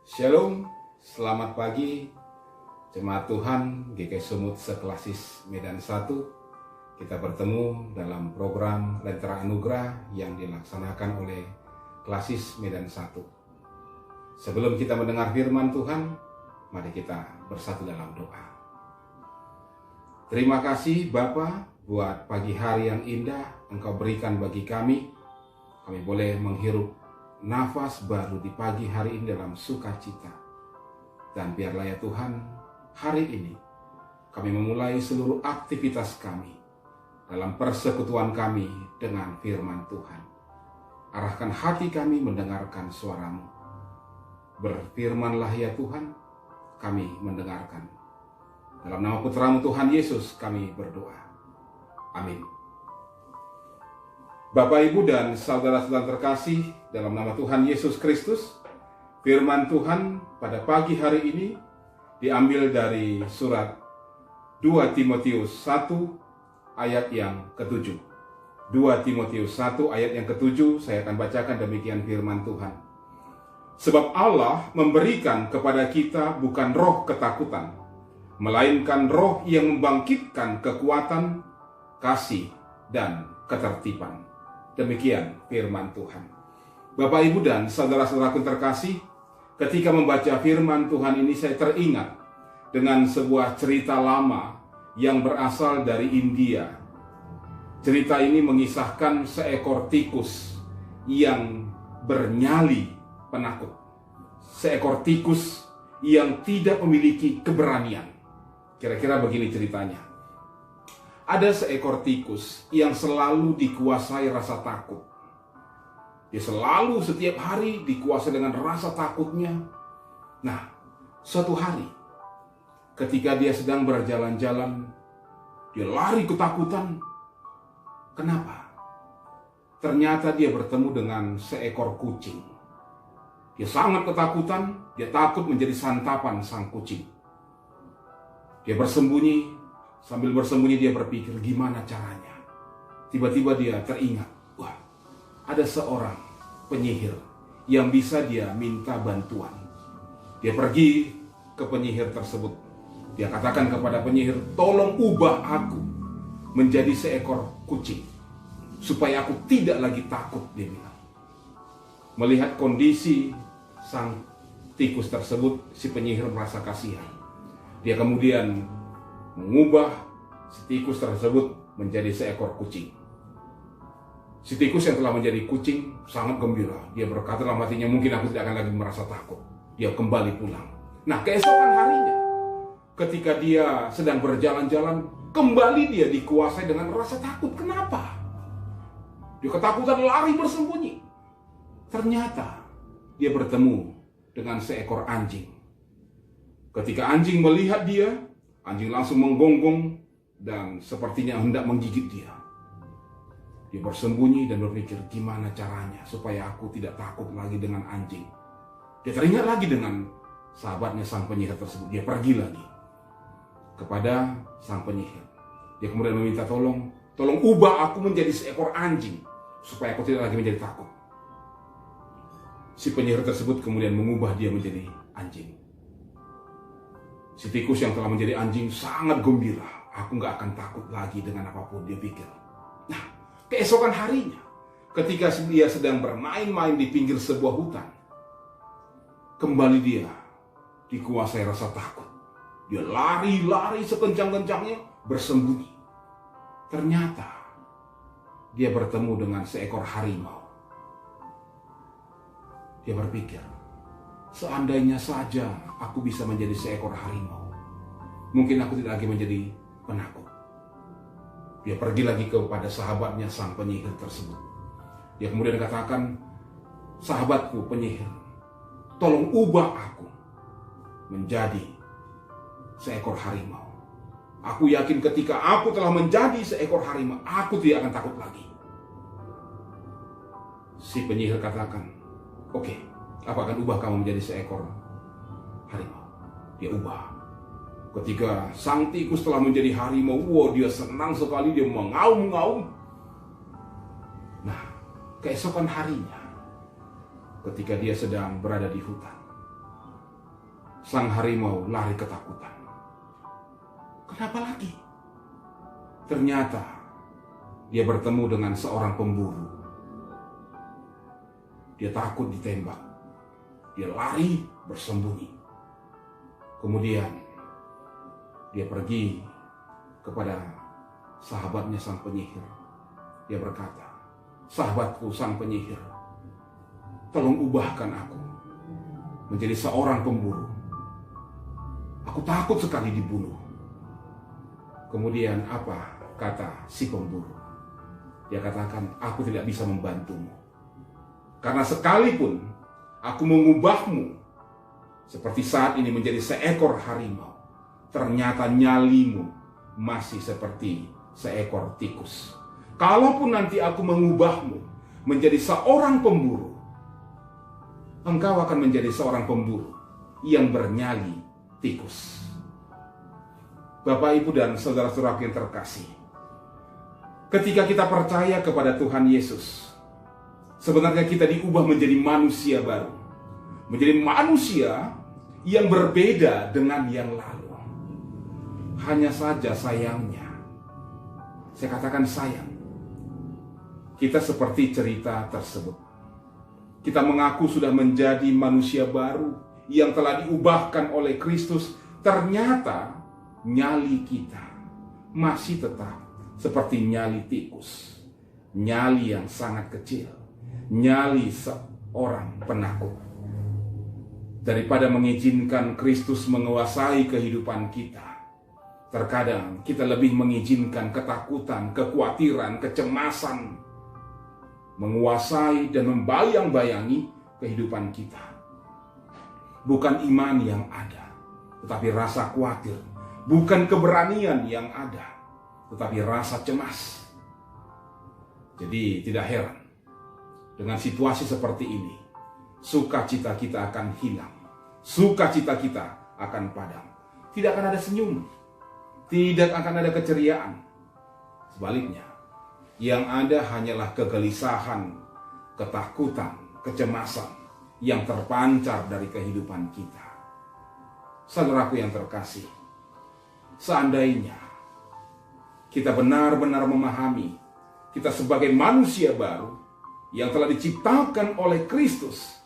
Shalom, selamat pagi jemaat Tuhan GKI Sumut Seklasis Medan 1. Kita bertemu dalam program Lentera Anugerah yang dilaksanakan oleh Klasis Medan 1. Sebelum kita mendengar firman Tuhan, mari kita bersatu dalam doa. Terima kasih Bapa buat pagi hari yang indah Engkau berikan bagi kami. Kami boleh menghirup nafas baru di pagi hari ini dalam sukacita. Dan biarlah ya Tuhan, hari ini kami memulai seluruh aktivitas kami dalam persekutuan kami dengan firman Tuhan. Arahkan hati kami mendengarkan suara-Mu. Berfirmanlah ya Tuhan, kami mendengarkan. Dalam nama Putra-Mu Tuhan Yesus kami berdoa. Amin. Bapak, Ibu, dan saudara-saudara terkasih, dalam nama Tuhan Yesus Kristus, firman Tuhan pada pagi hari ini diambil dari surat 2 Timotius 1 ayat yang ke-7. 2 Timotius 1 ayat yang ke-7, saya akan bacakan demikian firman Tuhan. Sebab Allah memberikan kepada kita bukan roh ketakutan, melainkan roh yang membangkitkan kekuatan, kasih, dan ketertiban. Demikian firman Tuhan. Bapak, Ibu, dan saudara-saudaraku terkasih, ketika membaca firman Tuhan ini saya teringat dengan sebuah cerita lama yang berasal dari India. Cerita ini mengisahkan seekor tikus yang bernyali penakut. Seekor tikus yang tidak memiliki keberanian. Kira-kira begini ceritanya. Ada seekor tikus yang selalu dikuasai rasa takut. Dia selalu setiap hari dikuasai dengan rasa takutnya. Nah, suatu hari ketika dia sedang berjalan-jalan, dia lari ketakutan. Kenapa? Ternyata dia bertemu dengan seekor kucing. Dia sangat ketakutan, dia takut menjadi santapan sang kucing. Dia bersembunyi. Sambil bersembunyi dia berpikir gimana caranya. Tiba-tiba dia teringat, wah, ada seorang penyihir yang bisa dia minta bantuan. Dia pergi ke penyihir tersebut. Dia katakan kepada penyihir, tolong ubah aku menjadi seekor kucing supaya aku tidak lagi takut, dia bilang. Melihat kondisi sang tikus tersebut, si penyihir merasa kasihan. Dia kemudian mengubah si tikus tersebut menjadi seekor kucing. Si tikus yang telah menjadi kucing sangat gembira. Dia berkata dalam hatinya, mungkin aku tidak akan lagi merasa takut. Dia kembali pulang. Nah, keesokan harinya, ketika dia sedang berjalan-jalan, kembali dia dikuasai dengan rasa takut. Kenapa? Dia ketakutan, lari bersembunyi. Ternyata dia bertemu dengan seekor anjing. Ketika anjing melihat dia, anjing langsung menggonggong dan sepertinya hendak menggigit dia. Dia bersembunyi dan berpikir, gimana caranya supaya aku tidak takut lagi dengan anjing. Dia teringat lagi dengan sahabatnya sang penyihir tersebut. Dia pergi lagi kepada sang penyihir. Dia kemudian meminta tolong ubah aku menjadi seekor anjing supaya aku tidak lagi menjadi takut. Si penyihir tersebut kemudian mengubah dia menjadi anjing. Si tikus yang telah menjadi anjing sangat gembira. Aku gak akan takut lagi dengan apapun, dia pikir. Nah, keesokan harinya, ketika dia sedang bermain-main di pinggir sebuah hutan, kembali dia dikuasai rasa takut. Dia lari-lari sekencang-kencangnya, bersembunyi. Ternyata dia bertemu dengan seekor harimau. Dia berpikir, seandainya saja aku bisa menjadi seekor harimau, mungkin aku tidak lagi menjadi penakut. Dia pergi lagi kepada sahabatnya sang penyihir tersebut. Dia kemudian katakan, sahabatku penyihir, tolong ubah aku menjadi seekor harimau. Aku yakin ketika aku telah menjadi seekor harimau, aku tidak akan takut lagi. Si penyihir katakan, oke, aku akan ubah kamu menjadi seekor harimau. Dia ubah. Ketika sang tikus telah menjadi harimau, wow, dia senang sekali, dia mengaum-ngaum. Nah, keesokan harinya, ketika dia sedang berada di hutan, sang harimau lari ketakutan. Kenapa lagi? Ternyata dia bertemu dengan seorang pemburu. Dia takut ditembak. Dia lari bersembunyi. Kemudian dia pergi kepada sahabatnya sang penyihir. Dia berkata, "Sahabatku sang penyihir, tolong ubahkan aku menjadi seorang pemburu. Aku takut sekali dibunuh." Kemudian apa kata si pemburu? Dia katakan, "Aku tidak bisa membantumu. Karena sekalipun aku mengubahmu seperti saat ini menjadi seekor harimau, ternyata nyalimu masih seperti seekor tikus. Kalaupun nanti aku mengubahmu menjadi seorang pemburu, engkau akan menjadi seorang pemburu yang bernyali tikus." Bapak, Ibu, dan saudara-saudara yang terkasih, ketika kita percaya kepada Tuhan Yesus, sebenarnya kita diubah menjadi manusia baru. Menjadi manusia yang berbeda dengan yang lalu. Hanya saja sayangnya, saya katakan sayang, kita seperti cerita tersebut. Kita mengaku sudah menjadi manusia baru yang telah diubahkan oleh Kristus. Ternyata nyali kita masih tetap seperti nyali tikus. Nyali yang sangat kecil. Nyali seorang penakut. Daripada mengizinkan Kristus menguasai kehidupan kita, terkadang kita lebih mengizinkan ketakutan, kekhawatiran, kecemasan menguasai dan membayang-bayangi kehidupan kita. Bukan iman yang ada, tetapi rasa khawatir. Bukan keberanian yang ada, tetapi rasa cemas. Jadi tidak heran, dengan situasi seperti ini, sukacita kita akan hilang. Sukacita kita akan padam. Tidak akan ada senyum. Tidak akan ada keceriaan. Sebaliknya, yang ada hanyalah kegelisahan, ketakutan, kecemasan yang terpancar dari kehidupan kita. Saudaraku yang terkasih, seandainya kita benar-benar memahami kita sebagai manusia baru yang telah diciptakan oleh Kristus,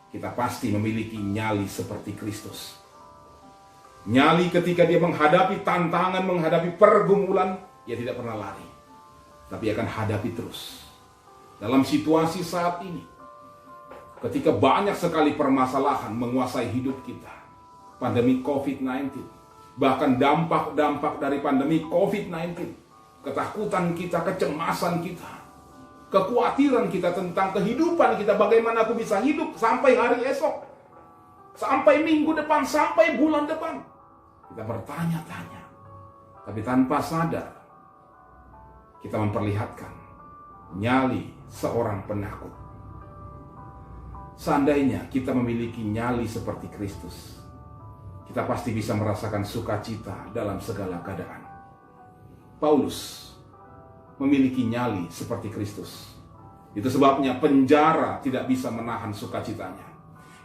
kita pasti memiliki nyali seperti Kristus. Nyali ketika dia menghadapi tantangan, menghadapi pergumulan, dia tidak pernah lari, tapi akan hadapi terus. Dalam situasi saat ini, ketika banyak sekali permasalahan menguasai hidup kita, pandemi COVID-19, bahkan dampak-dampak dari pandemi COVID-19, ketakutan kita, kecemasan kita, kekhawatiran kita tentang kehidupan kita, bagaimana aku bisa hidup sampai hari esok, sampai minggu depan, sampai bulan depan. Kita bertanya-tanya, tapi tanpa sadar kita memperlihatkan nyali seorang penakut. Seandainya kita memiliki nyali seperti Kristus, kita pasti bisa merasakan sukacita dalam segala keadaan. Paulus memiliki nyali seperti Kristus. Itu sebabnya penjara tidak bisa menahan sukacitanya.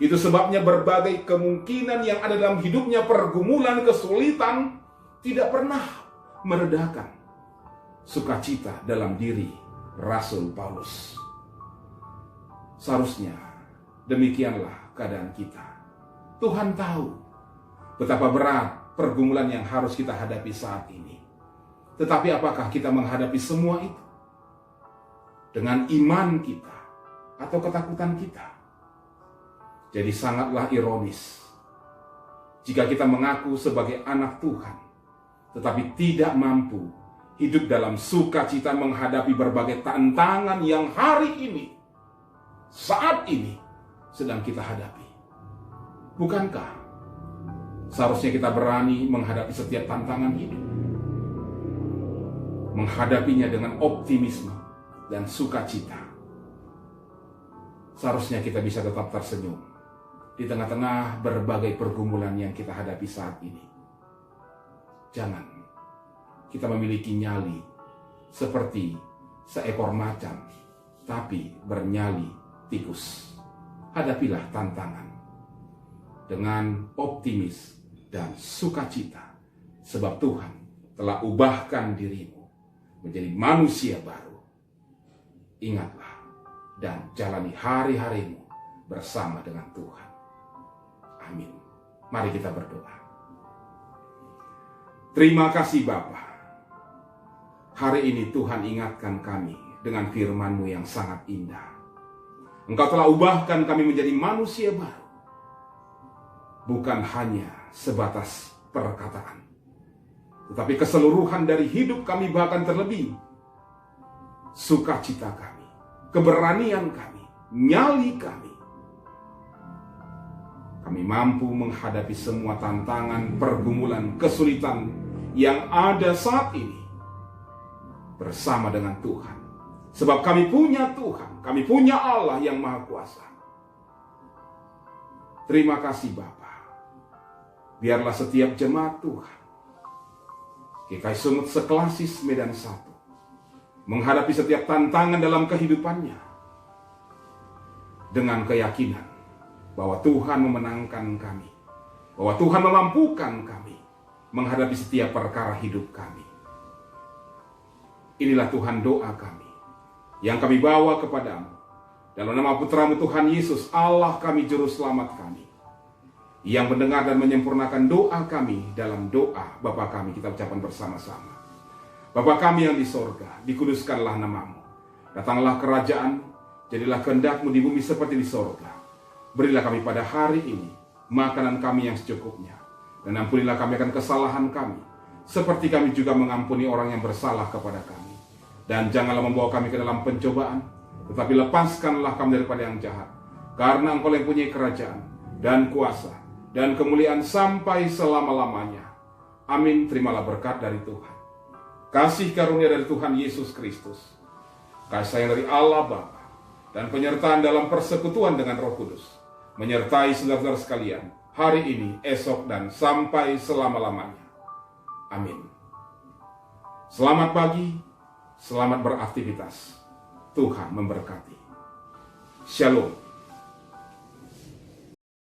Itu sebabnya berbagai kemungkinan yang ada dalam hidupnya, pergumulan, kesulitan, tidak pernah meredakan sukacita dalam diri Rasul Paulus. Seharusnya demikianlah keadaan kita. Tuhan tahu betapa berat pergumulan yang harus kita hadapi saat ini. Tetapi apakah kita menghadapi semua itu dengan iman kita atau ketakutan kita? Jadi sangatlah ironis jika kita mengaku sebagai anak Tuhan, tetapi tidak mampu hidup dalam sukacita menghadapi berbagai tantangan yang hari ini, saat ini sedang kita hadapi. Bukankah seharusnya kita berani menghadapi setiap tantangan hidup? Menghadapinya dengan optimisme dan sukacita. Seharusnya kita bisa tetap tersenyum di tengah-tengah berbagai pergumulan yang kita hadapi saat ini. Jangan kita memiliki nyali seperti seekor macan, tapi bernyali tikus. Hadapilah tantangan. dengan optimis dan sukacita, sebab Tuhan telah ubahkan dirimu menjadi manusia baru. Ingatlah dan jalani hari-harimu bersama dengan Tuhan. Amin. Mari kita berdoa. Terima kasih Bapa. Hari ini Tuhan ingatkan kami dengan firman-Mu yang sangat indah. Engkau telah ubahkan kami menjadi manusia baru. Bukan hanya sebatas perkataan, tetapi keseluruhan dari hidup kami, bahkan terlebih sukacita kami, keberanian kami, nyali kami. Kami mampu menghadapi semua tantangan, pergumulan, kesulitan yang ada saat ini bersama dengan Tuhan. Sebab kami punya Tuhan, kami punya Allah yang Maha Kuasa. Terima kasih Bapa. Biarlah setiap jemaat Tuhan, GKI Sumut Seklasis Medan 1, menghadapi setiap tantangan dalam kehidupannya dengan keyakinan bahwa Tuhan memenangkan kami, bahwa Tuhan memampukan kami menghadapi setiap perkara hidup kami. Inilah Tuhan doa kami yang kami bawa kepadamu. Dalam nama Putra-Mu Tuhan Yesus, Allah kami, Juru Selamat kami, yang mendengar dan menyempurnakan doa kami dalam doa Bapa kami, kita ucapkan bersama-sama. Bapa kami yang di sorga, dikuduskanlah nama-Mu. Datanglah kerajaan, jadilah kehendak-Mu di bumi seperti di sorga. Berilah kami pada hari ini makanan kami yang secukupnya, dan ampunilah kami akan kesalahan kami, seperti kami juga mengampuni orang yang bersalah kepada kami. Dan janganlah membawa kami ke dalam pencobaan, tetapi lepaskanlah kami daripada yang jahat. Karena Engkau yang punya kerajaan dan kuasa dan kemuliaan sampai selama-lamanya. Amin. Terimalah berkat dari Tuhan, kasih karunia dari Tuhan Yesus Kristus, kasih sayang dari Allah Bapa, dan penyertaan dalam persekutuan dengan Roh Kudus menyertai saudara-saudara sekalian hari ini, esok, dan sampai selama-lamanya. Amin. Selamat pagi, selamat beraktivitas. Tuhan memberkati. Shalom.